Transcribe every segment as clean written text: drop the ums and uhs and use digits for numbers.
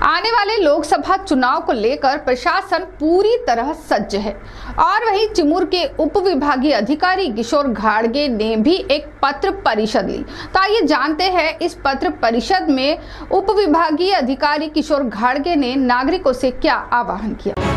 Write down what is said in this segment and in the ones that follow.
आने वाले लोकसभा चुनाव को लेकर प्रशासन पूरी तरह सज्ज है और वहीं चिमूर के उप विभागीय अधिकारी किशोर घाड़गे ने भी एक पत्र परिषद ली। तो आइए जानते हैं इस पत्र परिषद में उप विभागीय अधिकारी किशोर घाड़गे ने नागरिकों से क्या आह्वान किया।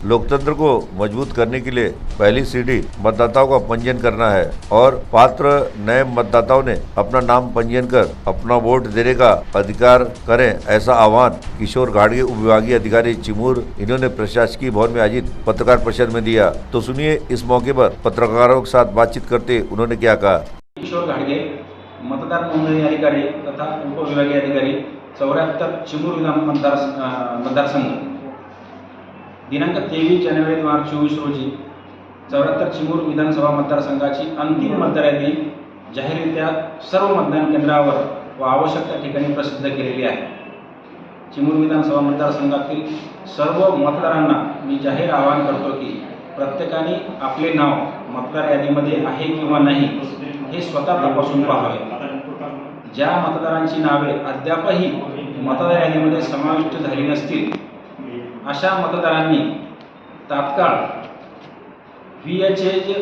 लोकतंत्र को मजबूत करने के लिए पहली सीढ़ी मतदाताओं का पंजीयन करना है और पात्र नए मतदाताओं ने अपना नाम पंजीयन कर अपना वोट देने का अधिकार करें, ऐसा आह्वान किशोर घाड़गे उपविभागीय अधिकारी चिमूर इन्होंने प्रशासकीय भवन में आयोजित पत्रकार परिषद में दिया। तो सुनिए इस मौके पर पत्रकारों के साथ बातचीत करते उन्होंने क्या कहा। किशोर घाड़गे मतदार नोंदणी अधिकारी तथा उपविभागीय अधिकारी 74 चिमूर विधान मतदारसंघ दिनांक 23 जानेवारी 2024 रोजी 74 चिमूर विधानसभा मतदारसंघाची अंतिम मतदार यादी जाहीररित्या सर्व मतदान केंद्रावर व आवश्यक त्या ठिकाणी प्रसिद्ध केलेली आहे। चिमूर विधानसभा मतदारसंघातील सर्व मतदारांना मी जाहीर आवाहन करतो की प्रत्येकाने आपले नाव मतदार यादीमध्ये आहे किंवा नाही हे स्वतः तपासून पाहावे। ज्या मतदारांची नावे अद्यापही मतदार यादीमध्ये समाविष्ट झाली नसतील अशा मतदारांनी तात्काळ VHA जे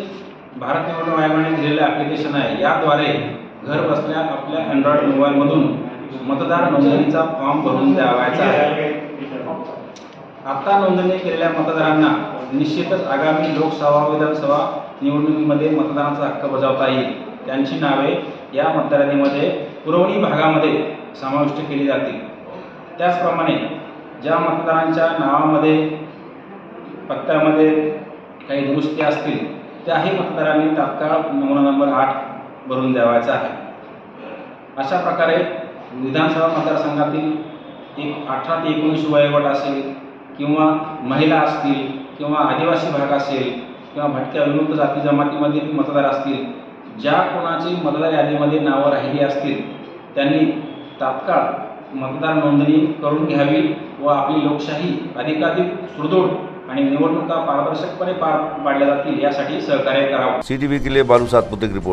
भारत निवडणूक आयोगाने दिलेले ॲप्लिकेशन आहे याद्वारे घर बसल्या आपल्या अँड्रॉइड मोबाईलमधून मतदार नोंदणीचा फॉर्म भरून द्यावायचा आहे। आता नोंदणी केलेल्या मतदारांना निश्चितच आगामी लोकसभा विधानसभा निवडणुकीमध्ये मतदानाचा हक्क बजावता येईल। त्यांची नावे या मतदार यादीमध्ये पुरवणी भागामध्ये समाविष्ट केली जातील। त्याचप्रमाणे ज्या मतदारांच्या नावामध्ये पत्त्यामध्ये काही दुरुस्ती असतील त्याही मतदारांनी तात्काळ नमुना नंबर 8 भरून द्यावायचा आहे। अशा प्रकारे विधानसभा मतदारसंघातील एक 18 ते 19 वयोगट असेल किंवा महिला असतील किंवा आदिवासी भाग असेल किंवा भटक्या विमुक्त जाती जमातीमधील मतदार असतील, ज्या कोणाची मतदार यादीमध्ये नावं राहिली असतील त्यांनी तात्काळ मतदार नोंदणी करून घ्यावी व आपली लोकशाही अधिकाधिक सुदृढ आणि निवडणुका पारदर्शकपणे पार पाडल्या जातील यासाठी सहकार्य करावं। CTV के लिए बालू सातपुते की रिपोर्ट।